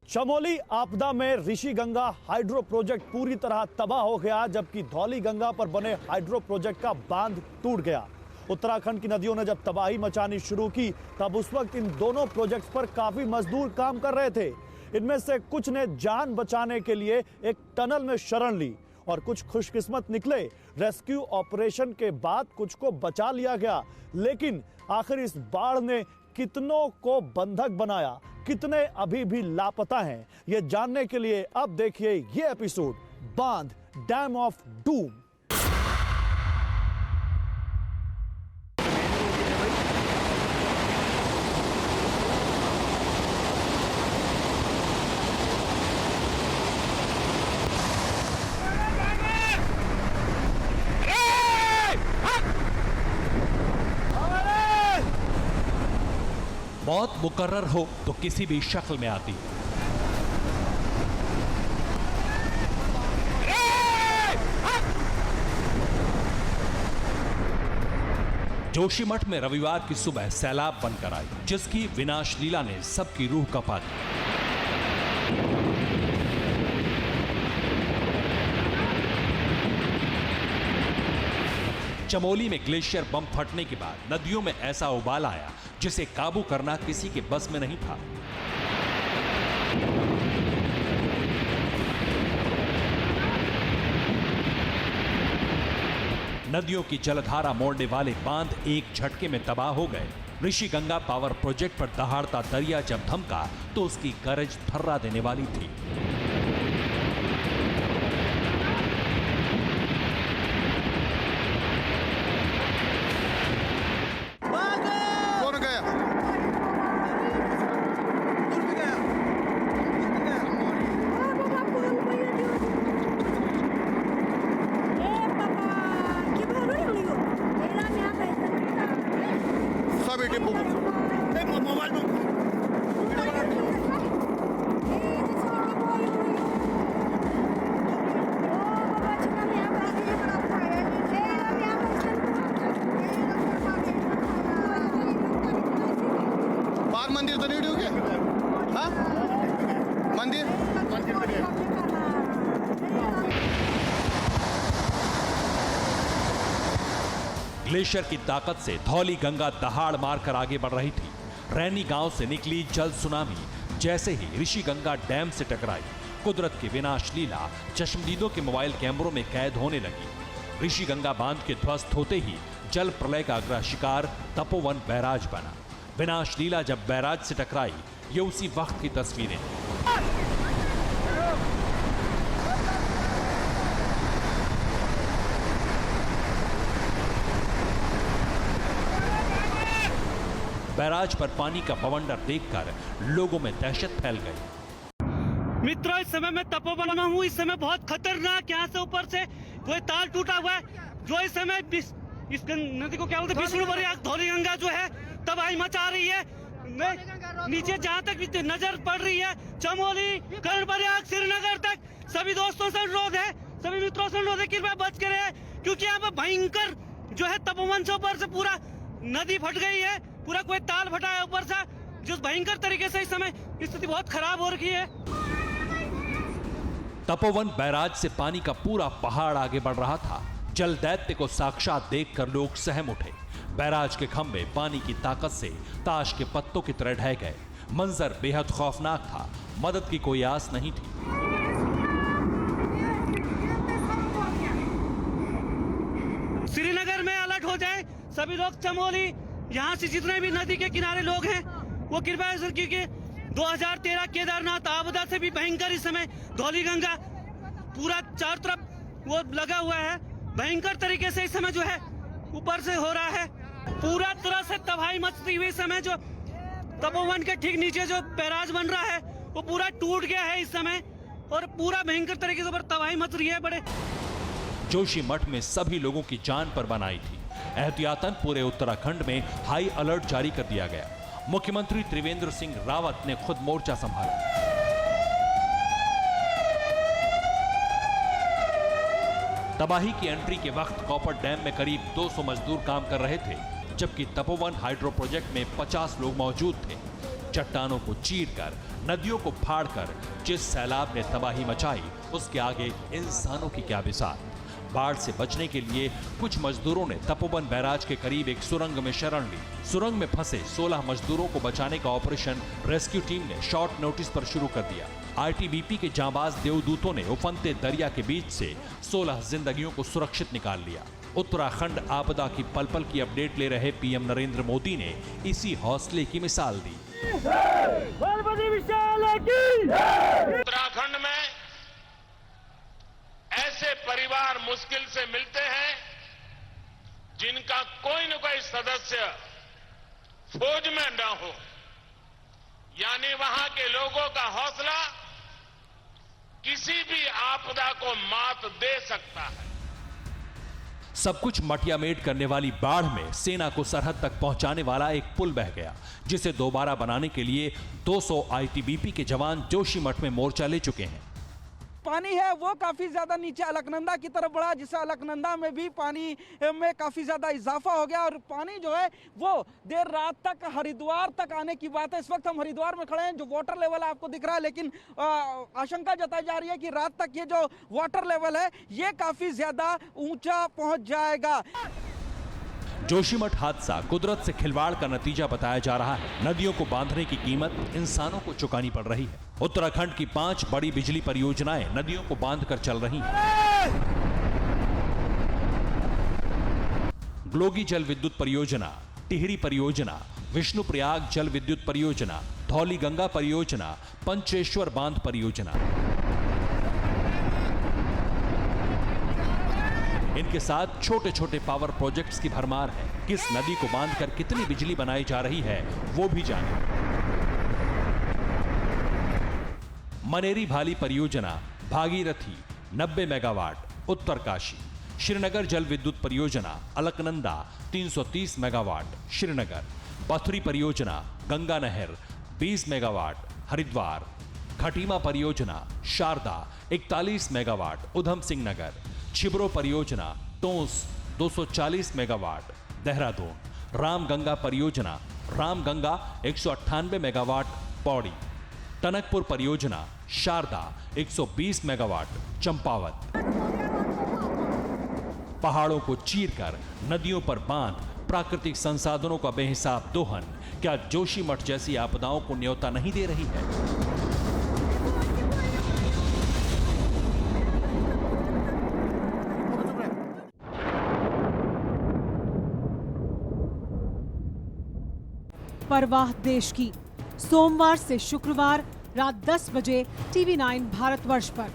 चमोली आपदा में Rishi Ganga hydro project पूरी तरह तबाह हो गया, जबकि धौली गंगा पर बने हाइड्रो प्रोजेक्ट का बांध टूट गया। उत्तराखंड की नदियों ने जब तबाही मचानी शुरू की, तब उस वक्त इन दोनों प्रोजेक्ट्स पर काफी मजदूर काम कर रहे थे। इनमें से कुछ ने जान बचाने के लिए एक टनल में शरण ली और कुछ खुशकिस्मत निकले। रेस्क्यू ऑपरेशन के बाद कुछ को बचा लिया गया, लेकिन आखिर इस बाढ़ ने कितनों को बंधक बनाया, कितने अभी भी लापता हैं, ये जानने के लिए अब देखिए ये एपिसोड बांध डैम ऑफ डूम। मौत मुकर्रर हो तो किसी भी शक्ल में आती है। जोशीमठ में रविवार की सुबह सैलाब बनकर आई, जिसकी विनाश लीला ने सबकी रूह कपा दी। चमोली में ग्लेशियर बम फटने के बाद नदियों में ऐसा उबाल आया जिसे काबू करना किसी के बस में नहीं था। नदियों की जलधारा मोड़ने वाले बांध एक झटके में तबाह हो गए। ऋषि गंगा पावर प्रोजेक्ट पर दहाड़ता दरिया जब धमका तो उसकी गरज थर्रा देने वाली थी। मंदिर तो नहीं डूब गया? हाँ? मंदिर ग्लेशियर की ताकत से धौली गंगा दहाड़ मारकर आगे बढ़ रही थी। रैनी गांव से निकली जल सुनामी जैसे ही ऋषि गंगा डैम से टकराई, कुदरत की विनाश लीला चश्मदीदों के मोबाइल कैमरों में कैद होने लगी। ऋषि गंगा बांध के ध्वस्त होते ही जल प्रलय का अगला शिकार तपोवन बैराज बना। विनाश लीला जब बैराज से टकराई, ये उसी वक्त की तस्वीरें। बैराज पर पानी का बवंडर देखकर लोगों में दहशत फैल गई। मित्रों, इस समय मैं तपोवन में हूँ। इस समय बहुत खतरनाक यहाँ से ऊपर से कोई ताल टूटा हुआ है, जो इस समय इस नदी को क्या बोलते हैं, विष्णु प्रयाग धौली गंगा जो है तबाही मचा रही है। नीचे जहाँ तक नजर पड़ रही है, चमोली, कर्णप्रयाग, श्रीनगर तक सभी दोस्तों से अनुरोध है, सभी मित्रों से अनुरोध है कि कृपया बच के रहे, क्योंकि यहाँ पे भयंकर जो है तपोवन से ऊपर से पूरा नदी फट गई है, पूरा कोई ताल फटा है ऊपर से, जिस भयंकर तरीके से इस समय स्थिति बहुत खराब हो रही है। तपोवन बैराज से पानी का पूरा पहाड़ आगे बढ़ रहा था। जल दैत्य को साक्षात देखकर लोग सहम उठे। बैराज के खंभे पानी की ताकत से ताश के पत्तों की तरह ढह गए। मंजर बेहद खौफनाक था। मदद की कोई आस नहीं थी। श्रीनगर में अलर्ट हो जाए सभी लोग। चमोली, यहाँ से जितने भी नदी के किनारे लोग हैं वो कृपया, क्योंकि 2013 केदारनाथ आपदा से भी भयंकर इस समय धौली गंगा पूरा चारों तरफ वो लगा हुआ है। भयंकर तरीके से इस समय जो है ऊपर से हो रहा है, पूरा तरह से तबाही मचती हुई समय जो तपोवन के ठीक नीचे जो बैराज बन रहा है वो पूरा टूट गया है इस समय, और पूरा भयंकर तरीके से तबाही मच रही है। बड़े जोशीमठ में सभी लोगों की जान पर बनाई थी। एहतियातन पूरे उत्तराखंड में हाई अलर्ट जारी कर दिया गया। मुख्यमंत्री त्रिवेंद्र सिंह रावत ने खुद मोर्चा संभाला। तबाही की एंट्री के वक्त कॉपर डैम में करीब 200 मजदूर काम कर रहे थे, जबकि तपोवन हाइड्रो प्रोजेक्ट में 50 लोग मौजूद थे। चट्टानों को चीरकर, नदियों को फाड़कर जिस सैलाब ने तबाही मचाई, उसके आगे इंसानों की क्या मिसाल। बाढ़ से बचने के लिए कुछ मजदूरों ने तपोवन बैराज के करीब एक सुरंग में शरण ली। सुरंग में फंसे 16 मजदूरों को बचाने का ऑपरेशन रेस्क्यू टीम ने शॉर्ट नोटिस पर शुरू कर दिया। आईटीबीपी के जांबाज देवदूतों ने उफनते दरिया के बीच से 16 जिंदगियों को सुरक्षित निकाल लिया। उत्तराखंड आपदा की पल पल की अपडेट ले रहे पीएम नरेंद्र मोदी ने इसी हौसले की मिसाल दी। उत्तराखंड में ऐसे परिवार मुश्किल से मिलते हैं जिनका कोई न कोई सदस्य फौज में न हो, यानी वहां के लोगों का हौसला किसी भी आपदा को मात दे सकता है। सब कुछ मटियामेट करने वाली बाढ़ में सेना को सरहद तक पहुंचाने वाला एक पुल बह गया, जिसे दोबारा बनाने के लिए 200 आईटीबीपी के जवान जोशीमठ में मोर्चा ले चुके हैं। पानी है वो काफी ज्यादा नीचे अलकनंदा की तरफ बढ़ा, जिससे अलकनंदा में भी पानी में काफी ज्यादा इजाफा हो गया और पानी जो है वो देर रात तक हरिद्वार तक आने की बात है। इस वक्त हम हरिद्वार में खड़े हैं, जो वाटर लेवल आपको दिख रहा है, लेकिन आशंका जताई जा रही है कि रात तक ये जो वाटर लेवल है ये काफी ज्यादा ऊंचा पहुंच जाएगा। जोशीमठ हादसा कुदरत से खिलवाड़ का नतीजा बताया जा रहा है। नदियों को बांधने की कीमत इंसानों को चुकानी पड़ रही है। उत्तराखंड की 5 बड़ी बिजली परियोजनाएं नदियों को बांधकर चल रही हैं। ग्लोगी जल विद्युत परियोजना, टिहरी परियोजना, विष्णुप्रयाग जल विद्युत परियोजना, धौली गंगा परियोजना, पंचेश्वर बांध परियोजना। इनके साथ छोटे छोटे पावर प्रोजेक्ट्स की भरमार है। किस नदी को बांधकर कितनी बिजली बनाई जा रही है वो भी जाने। मनेरी भाली परियोजना, भागीरथी 90 मेगावाट, उत्तरकाशी। श्रीनगर जल विद्युत परियोजना, अलकनंदा 330 मेगावाट, श्रीनगर। पथरी परियोजना, गंगा नहर 20 मेगावाट, हरिद्वार। खटीमा परियोजना, शारदा 41 मेगावाट, उधम सिंह नगर। छिबरो परियोजना, टोंस 240 मेगावाट, देहरादून। रामगंगा परियोजना, रामगंगा 198 मेगावाट, पौड़ी। टनकपुर परियोजना, शारदा 120 मेगावाट, चंपावत। पहाड़ों को चीरकर नदियों पर बांध प्राकृतिक संसाधनों का बेहिसाब दोहन क्या जोशीमठ जैसी आपदाओं को न्योता नहीं दे रही है? परवाह देश की, सोमवार से शुक्रवार रात 10 बजे TV9 भारतवर्ष पर।